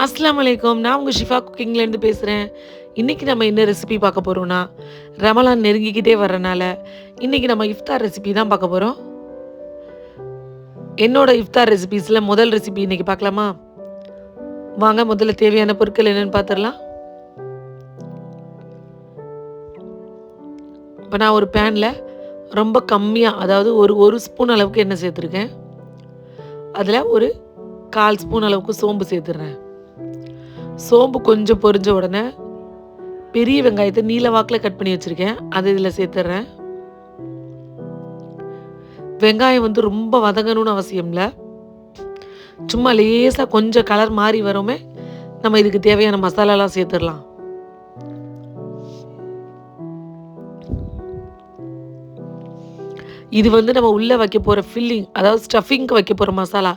அஸ்ஸலாமு அலைக்கும். நான் உங்க ஷிஃபா குக்கிங்லேருந்து பேசுறேன். இன்னைக்கு நம்ம என்ன ரெசிபி பார்க்க போறோம்னா, ரமலான் நெருங்கிக்கிட்டே வர்றனால, இன்னைக்கு நம்ம இஃப்தார் ரெசிபி தான் பார்க்க போறோம். என்னோட இஃப்தார் ரெசிபீஸ்ல முதல் ரெசிபி இன்னைக்கு பார்க்கலாமா? வாங்க முதல்ல தேவையான பொருட்கள் என்னன்னு பார்த்துடலாம். இப்போ நான் ஒரு பேன்ல ரொம்ப கம்மியா, அதாவது ஒரு ஸ்பூன் அளவுக்கு எண்ணெய் சேர்த்துருக்கேன். அதில் ஒரு 1/4 ஸ்பூன் அளவுக்கு சோம்பு சேர்த்துடுறேன். சோம்பு கொஞ்சம் பொரிஞ்ச உடனே பெரிய வெங்காயத்தை நீல வாக்கில் கட் பண்ணி வச்சுருக்கேன், அது இதில் சேர்த்துட்றேன். வெங்காயம் வந்து ரொம்ப வதங்கணும்னு அவசியம் இல்லை, சும்மா லேசாக கொஞ்சம் கலர் மாறி வரோமே நம்ம இதுக்கு தேவையான மசாலாலாம் சேர்த்துடலாம். இது வந்து நம்ம உள்ளே வைக்க போகிற ஃபில்லிங், அதாவது ஸ்டஃபிங்க்கு வைக்க போகிற மசாலா,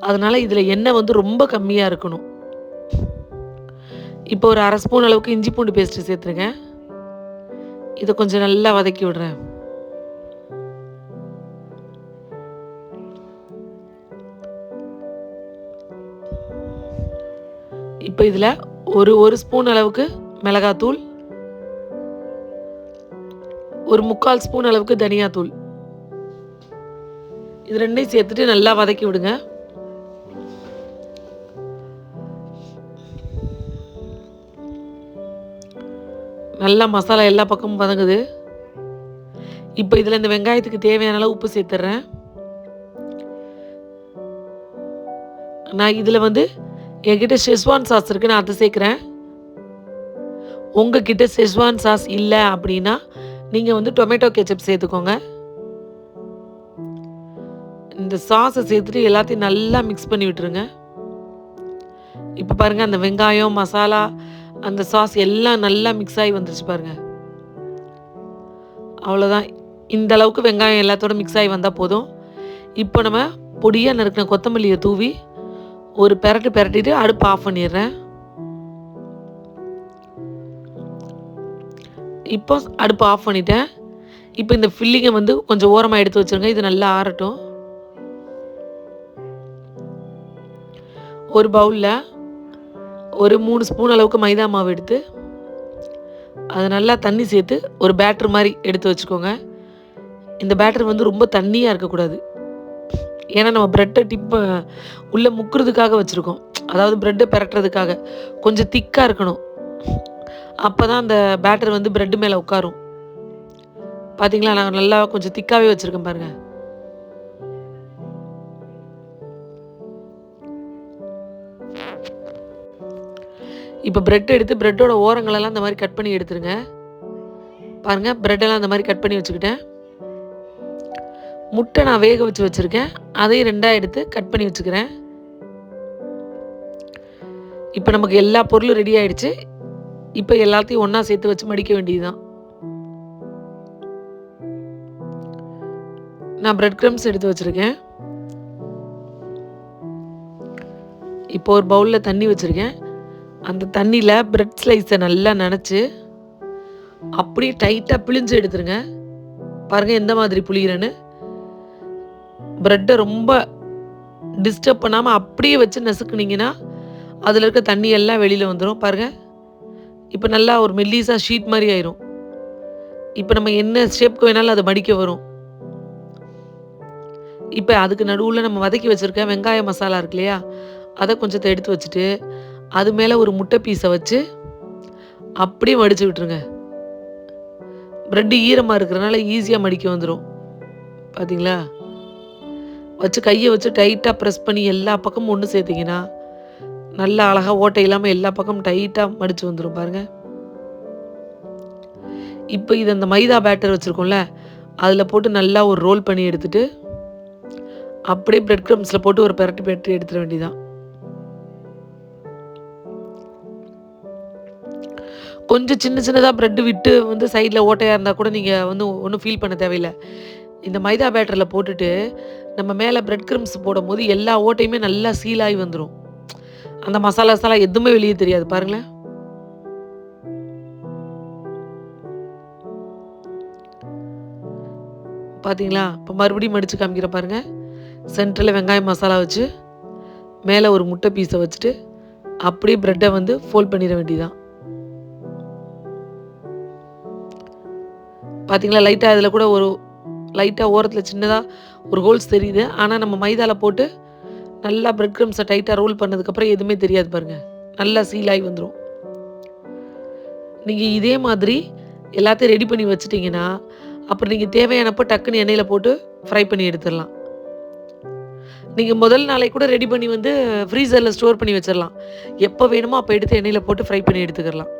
அதனால் இதில் எண்ணெய் வந்து ரொம்ப கம்மியாக இருக்கணும். இப்போ ஒரு 1/2 ஸ்பூன் அளவுக்கு இஞ்சி பூண்டு பேஸ்ட்டு சேர்த்துருக்கேன். இதை கொஞ்சம் நல்லா வதக்கி விடுறேன். இப்போ இதில் ஒரு ஸ்பூன் அளவுக்கு மிளகாத்தூள், ஒரு 3/4 ஸ்பூன் அளவுக்கு தனியாத்தூள், இது ரெண்டையும் சேர்த்துட்டு நல்லா வதக்கி விடுங்க. நல்லா மசாலா எல்லா பக்கமும் வதங்குது. இப்போ இதில் இந்த வெங்காயத்துக்கு தேவையான அளவு உப்பு சேர்த்துட்றேன். நான் இதில் வந்து என்கிட்ட ஷெஸ்வான் சாஸ் இருக்குது, நான் அதை சேர்க்குறேன். உங்ககிட்ட ஷெஸ்வான் சாஸ் இல்லை அப்படின்னா நீங்கள் வந்து டொமேட்டோ கெச்சப் சேர்த்துக்கோங்க. இந்த சாஸை சேர்த்துட்டு எல்லாத்தையும் நல்லா மிக்ஸ் பண்ணி விட்டுருங்க. இப்போ பாருங்கள், அந்த வெங்காயம், மசாலா, அந்த சாஸ் எல்லாம் நல்லா மிக்ஸ் ஆகி வந்துருச்சு பாருங்கள். அவ்வளோதான், இந்த அளவுக்கு வெங்காயம் எல்லாத்தோட மிக்ஸ் ஆகி வந்தால் போதும். இப்போ நம்ம பொடியாக நறுக்கின கொத்தமல்லியை தூவி ஒரு பெரட்டிட்டு அடுப்பு ஆஃப் பண்ணிடுறேன். இப்போ அடுப்பு ஆஃப் பண்ணிட்டேன். இப்போ இந்த ஃபில்லிங்கை வந்து கொஞ்சம் ஓரமாக எடுத்து வச்சுருங்க, இது நல்லா ஆறட்டும். ஒரு பவுலில் ஒரு 3 ஸ்பூன் அளவுக்கு மைதா மாவு எடுத்து அதை நல்லா தண்ணி சேர்த்து ஒரு பேட்டர் மாதிரி எடுத்து வச்சுக்கோங்க. இந்த பேட்டர் வந்து ரொம்ப தண்ணியாக இருக்கக்கூடாது, ஏன்னா நம்ம ப்ரெட்டை உள்ளே முக்கிறதுக்காக வச்சுருக்கோம், அதாவது ப்ரெட்டை பெரட்டுறதுக்காக. கொஞ்சம் திக்காக இருக்கணும், அப்போ தான் அந்த பேட்டர் வந்து ப்ரெட்டு மேலே உட்காரும். பார்த்தீங்களா, நான் நல்லா கொஞ்சம் திக்காகவே வச்சுருக்கேன் பாருங்கள். இப்போ ப்ரெட் எடுத்து ப்ரெட்டோட ஓரங்களெல்லாம் இந்த மாதிரி கட் பண்ணி எடுத்துருங்க. பாருங்கள், ப்ரெட்டெல்லாம் இந்த மாதிரி கட் பண்ணி வச்சுக்கிட்டேன். முட்டை நான் வேக வச்சுருக்கேன், அதையும் 2ஆக எடுத்து கட் பண்ணி வச்சுக்கிறேன். இப்போ நமக்கு எல்லா பொருளும் ரெடி ஆகிடுச்சு. இப்போ எல்லாத்தையும் ஒன்றா சேர்த்து வச்சு மடிக்க வேண்டியதுதான். நான் பிரெட் க்ரம்ஸ் எடுத்து வச்சுருக்கேன். இப்போ ஒரு பவுலில் தண்ணி வச்சுருக்கேன். அந்த தண்ணியில் பிரெட் ஸ்லைஸை நல்லா நனைச்சி அப்படியே டைட்டாக பிழிஞ்சு எடுத்துருங்க. பாருங்கள் எந்த மாதிரி புளிகிறேன்னு. ப்ரெட்டை ரொம்ப டிஸ்டர்ப் பண்ணாமல் அப்படியே வச்சு நசுக்குனிங்கன்னா அதில் இருக்க தண்ணி எல்லாம் வெளியில் வந்துடும். பாருங்கள், இப்போ நல்லா ஒரு மெல்லிஸாக ஷீட் மாதிரி ஆயிரும். இப்போ நம்ம என்ன ஷேப்புக்கு வேணாலும் அதை மடிக்க வரும். இப்போ அதுக்கு நடுவில் நம்ம வதக்கி வச்சுருக்க வெங்காய மசாலா இருக்கு இல்லையா, அதை கொஞ்சத்தை எடுத்து வச்சுட்டு அது மேலே ஒரு முட்டை பீஸை வச்சு அப்படியே மடித்து விட்டுருங்க. ப்ரெட்டு ஈரமாக இருக்கிறனால ஈஸியாக மடிக்க வந்துடும். பார்த்தீங்களா, வச்சு கையை வச்சு டைட்டாக ப்ரெஸ் பண்ணி எல்லா பக்கமும் ஒன்று சேர்த்திங்கன்னா நல்லா அழகாக ஓட்டை இல்லாமல் எல்லா பக்கமும் டைட்டாக மடித்து வந்துடும் பாருங்கள். இப்போ இது அந்த மைதா பேட்டர் வச்சுருக்கோம்ல, அதில் போட்டு நல்லா ஒரு ரோல் பண்ணி எடுத்துகிட்டு அப்படியே பிரெட் க்ரம்ஸில் போட்டு ஒரு பெரட்டி எடுத்துட வேண்டியதான். கொஞ்சம் சின்னதாக ப்ரெட்டு விட்டு வந்து சைடில் ஓட்டையாக இருந்தால் கூட நீங்கள் வந்து ஒன்றும் ஃபீல் பண்ண தேவையில்லை. இந்த மைதா பேட்டரில் போட்டுட்டு நம்ம மேலே பிரெட் க்ரம்ஸ் போடும் போது எல்லா ஓட்டையுமே நல்லா சீலாகி வந்துடும். அந்த மசாலாஸெல்லாம் எதுவுமே வெளியே தெரியாது பாருங்களேன். பார்த்தீங்களா, இப்போ மறுபடியும் மடித்து காமிக்கிற பாருங்கள். சென்டரில் வெங்காயம் மசாலா வச்சு மேலே ஒரு முட்டை பீஸை வச்சுட்டு அப்படியே ப்ரெட்டை வந்து ஃபோல்ட் பண்ணிட வேண்டியதான். பார்த்தீங்களா, லைட்டாக அதில் கூட ஒரு லைட்டாக ஓரத்தில் சின்னதாக ஒரு ஹோல்ஸ் தெரியுது. ஆனால் நம்ம மைதாவில் போட்டு நல்லா பிரெட் க்ரம்ஸை டைட்டாக ரோல் பண்ணதுக்கப்புறம் எதுவுமே தெரியாது பாருங்கள், நல்லா சீல் ஆகி வந்துடும். நீங்கள் இதே மாதிரி எல்லாத்தையும் ரெடி பண்ணி வச்சுட்டிங்கன்னா அப்புறம் நீங்கள் தேவையானப்போ டக்குன்னு எண்ணெயில் போட்டு ஃப்ரை பண்ணி எடுத்துடலாம். நீங்கள் முதல் நாளை கூட ரெடி பண்ணி வந்து ஃப்ரீசரில் ஸ்டோர் பண்ணி வச்சிடலாம். எப்போ வேணுமோ அப்போ எடுத்து எண்ணெயில் போட்டு ஃப்ரை பண்ணி எடுத்துக்கலாம்.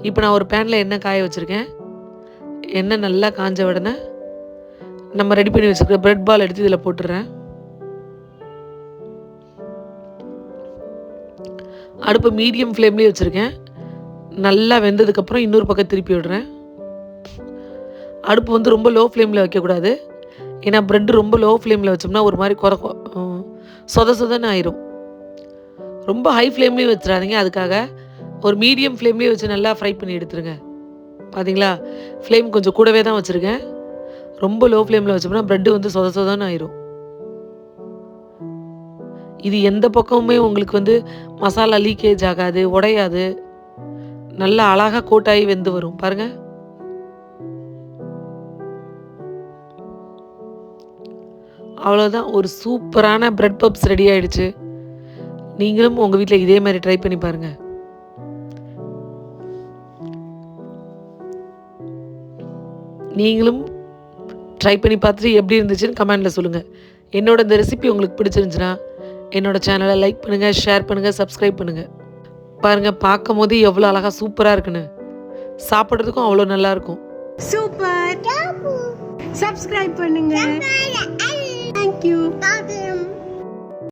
இப்போ நான் ஒரு பேனில் எண்ணெய் காய வச்சுருக்கேன். எண்ணெய் நல்லா காஞ்ச உடனே நம்ம ரெடி பண்ணி வச்சுருக்க ப்ரெட் பால் எடுத்து இதில் போட்டுடுறேன். அடுப்பு மீடியம் ஃப்ளேம்லேயே வச்சுருக்கேன். நல்லா வெந்ததுக்கப்புறம் இன்னொரு பக்கம் திருப்பி விடுறேன். அடுப்பு வந்து ரொம்ப லோ ஃப்ளேமில் வைக்கக்கூடாது. ஏன்னா ப்ரெட் ரொம்ப லோ ஃப்ளேமில் வச்சோம்னா ஒரு மாதிரி சொதன்னு ஆயிரும். ரொம்ப ஹை ஃப்ளேம்லேயும் வச்சிடாதீங்க. அதுக்காக ஒரு மீடியம் ஃப்ளேம்லேயே வச்சு நல்லா ஃப்ரை பண்ணி எடுத்துருங்க. பார்த்தீங்களா, ஃப்ளேம் கொஞ்சம் கூடவே தான் வச்சுருக்கேன். ரொம்ப லோ ஃப்ளேமில் வச்சோம்னா ப்ரெட்டு வந்து சொதன்னு ஆயிரும். இது எந்த பக்கமுமே உங்களுக்கு வந்து மசாலா லீக்கேஜ் ஆகாது, உடையாது, நல்லா அழகாக கோட்டாகி வெந்து வரும். பாருங்கள், அவ்வளோதான். ஒரு சூப்பரான பிரெட் பப்ஸ் ரெடி ஆகிடுச்சு. நீங்களும் உங்கள் வீட்டில் இதே மாதிரி ட்ரை பண்ணி பாருங்கள். நீங்களும் ட்ரை பண்ணி பார்த்துட்டு எப்படி இருந்துச்சுன்னு கமெண்டில் சொல்லுங்கள். என்னோட இந்த ரெசிபி உங்களுக்கு பிடிச்சிருந்துச்சுன்னா என்னோட சேனலை லைக் பண்ணுங்கள், ஷேர் பண்ணுங்கள், சப்ஸ்கிரைப் பண்ணுங்கள். பாருங்கள், பார்க்கும் போது எவ்வளோ அழகாக சூப்பராக இருக்குன்னு. சாப்பிட்றதுக்கும் அவ்வளோ நல்லாயிருக்கும். சூப்பர். சப்ஸ்கிரைப் பண்ணுங்க. தேங்க்யூ.